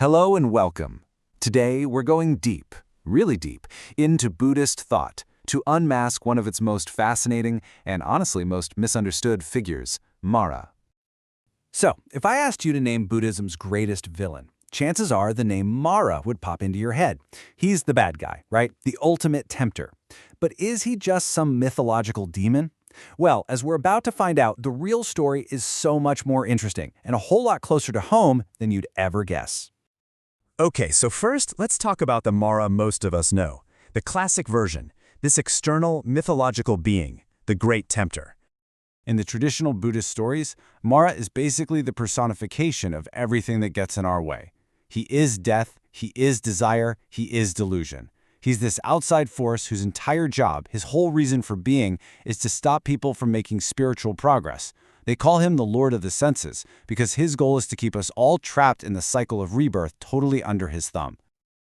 Hello and welcome. Today we're going deep, really deep, into Buddhist thought to unmask one of its most fascinating and honestly most misunderstood figures, Māra. So, if I asked you to name Buddhism's greatest villain, chances are the name Māra would pop into your head. He's the bad guy, right? The ultimate tempter. But is he just some mythological demon? Well, as we're about to find out, the real story is so much more interesting and a whole lot closer to home than you'd ever guess. Okay, so first, let's talk about the Māra most of us know, the classic version, this external mythological being, the Great Tempter. In the traditional Buddhist stories, Māra is basically the personification of everything that gets in our way. He is death, he is desire, he is delusion. He's this outside force whose entire job, his whole reason for being, is to stop people from making spiritual progress. They call him the Lord of the Senses because his goal is to keep us all trapped in the cycle of rebirth totally under his thumb.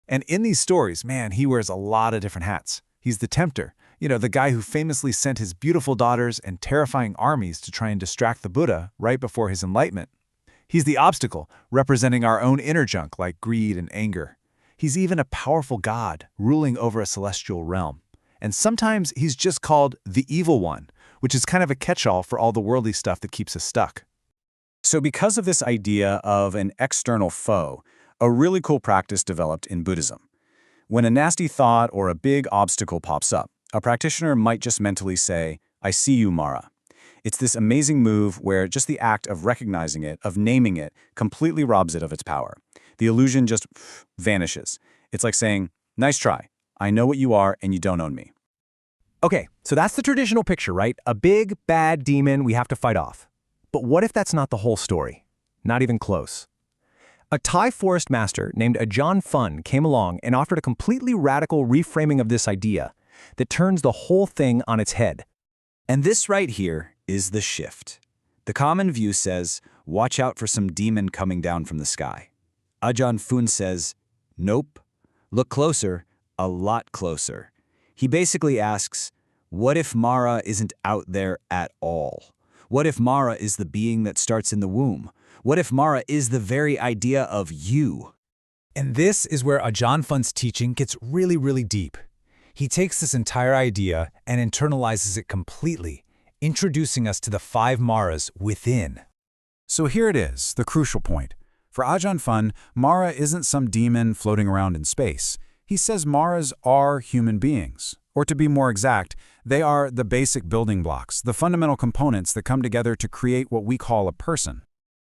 And in these stories, man, he wears a lot of different hats. He's the tempter, the guy who famously sent his beautiful daughters and terrifying armies to try and distract the Buddha right before his enlightenment. He's the obstacle, representing our own inner junk like greed and anger. He's even a powerful god, ruling over a celestial realm. And sometimes he's just called the Evil One, which is kind of a catch-all for all the worldly stuff that keeps us stuck. So because of this idea of an external foe, a really cool practice developed in Buddhism. When a nasty thought or a big obstacle pops up, a practitioner might just mentally say, "I see you, Māra." It's this amazing move where just the act of recognizing it, of naming it, completely robs it of its power. The illusion just vanishes. It's like saying, "Nice try. I know what you are and you don't own me." Okay, so that's the traditional picture, right? A big, bad demon we have to fight off. But what if that's not the whole story? Not even close. A Thai forest master named Ajaan Funn came along and offered a completely radical reframing of this idea that turns the whole thing on its head. And this right here is the shift. The common view says, watch out for some demon coming down from the sky. Ajaan Funn says, nope, look closer, a lot closer. He basically asks, what if Māra isn't out there at all? What if Māra is the being that starts in the womb? What if Māra is the very idea of you? And this is where Ajaan Funn's teaching gets really, really deep. He takes this entire idea and internalizes it completely, introducing us to the 5 Māras within. So here it is, the crucial point. For Ajaan Funn, Māra isn't some demon floating around in space. He says Māras are human beings. Or to be more exact, they are the basic building blocks, the fundamental components that come together to create what we call a person.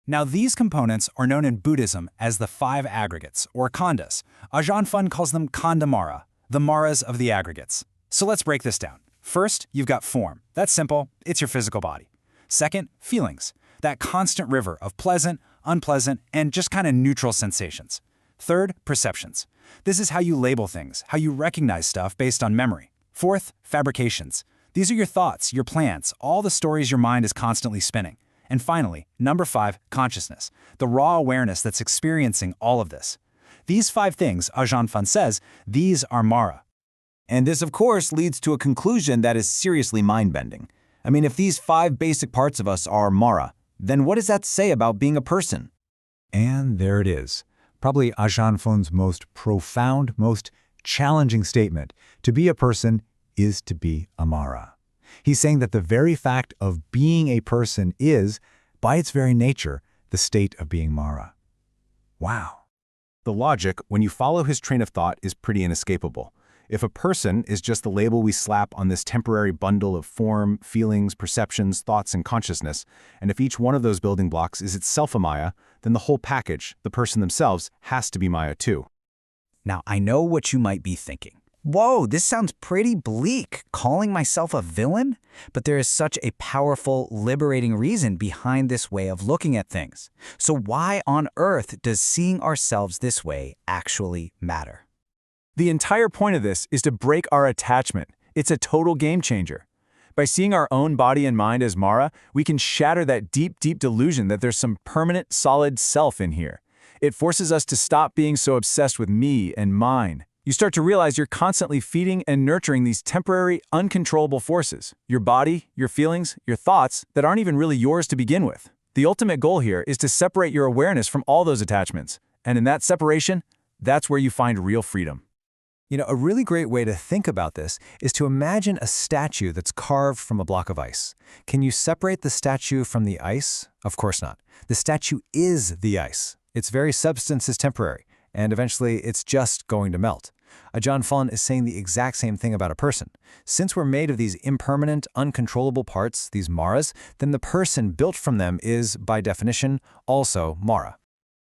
Now these components are known in Buddhism as the 5 aggregates, or khandhas. Ajaan Funn calls them khandha Māra, the Māras of the aggregates. So let's break this down. First, you've got form. That's simple. It's your physical body. Second, feelings. That constant river of pleasant, unpleasant, and just kind of neutral sensations. Third, perceptions. This is how you label things, how you recognize stuff based on memory. Fourth, fabrications. These are your thoughts, your plans, all the stories your mind is constantly spinning. And finally, number 5, consciousness, the raw awareness that's experiencing all of this. These 5 things, Ajaan Funn says, these are Māra. And this, of course, leads to a conclusion that is seriously mind-bending. I mean, if these 5 basic parts of us are Māra, then what does that say about being a person? And there it is. Probably Ajaan Funn's most profound, most challenging statement. To be a person is to be a Māra. He's saying that the very fact of being a person is, by its very nature, the state of being Māra. Wow. The logic, when you follow his train of thought, is pretty inescapable. If a person is just the label we slap on this temporary bundle of form, feelings, perceptions, thoughts, and consciousness, and if each one of those building blocks is itself a Maya, then the whole package, the person themselves, has to be Maya too. Now, I know what you might be thinking. Whoa, this sounds pretty bleak, calling myself a villain? But there is such a powerful, liberating reason behind this way of looking at things. So why on earth does seeing ourselves this way actually matter? The entire point of this is to break our attachment. It's a total game changer. By seeing our own body and mind as Māra, we can shatter that deep, deep delusion that there's some permanent, solid self in here. It forces us to stop being so obsessed with me and mine. You start to realize you're constantly feeding and nurturing these temporary, uncontrollable forces. Your body, your feelings, your thoughts that aren't even really yours to begin with. The ultimate goal here is to separate your awareness from all those attachments And in that separation, that's where you find real freedom. You know, a really great way to think about this is to imagine a statue that's carved from a block of ice. Can you separate the statue from the ice? Of course not. The statue is the ice. Its very substance is temporary, and eventually it's just going to melt. Ajaan Funn is saying the exact same thing about a person. Since we're made of these impermanent, uncontrollable parts, these Māras, then the person built from them is, by definition, also Māra.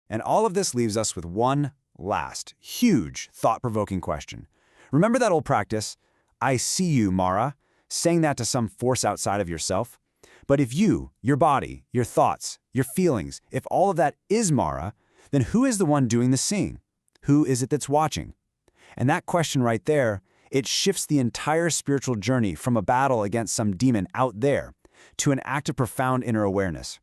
And all of this leaves us with one last, huge, thought-provoking question. Remember that old practice, I see you, Māra, saying that to some force outside of yourself? But if you, your body, your thoughts, your feelings, if all of that is Māra, then who is the one doing the seeing? Who is it that's watching? And that question right there, it shifts the entire spiritual journey from a battle against some demon out there to an act of profound inner awareness.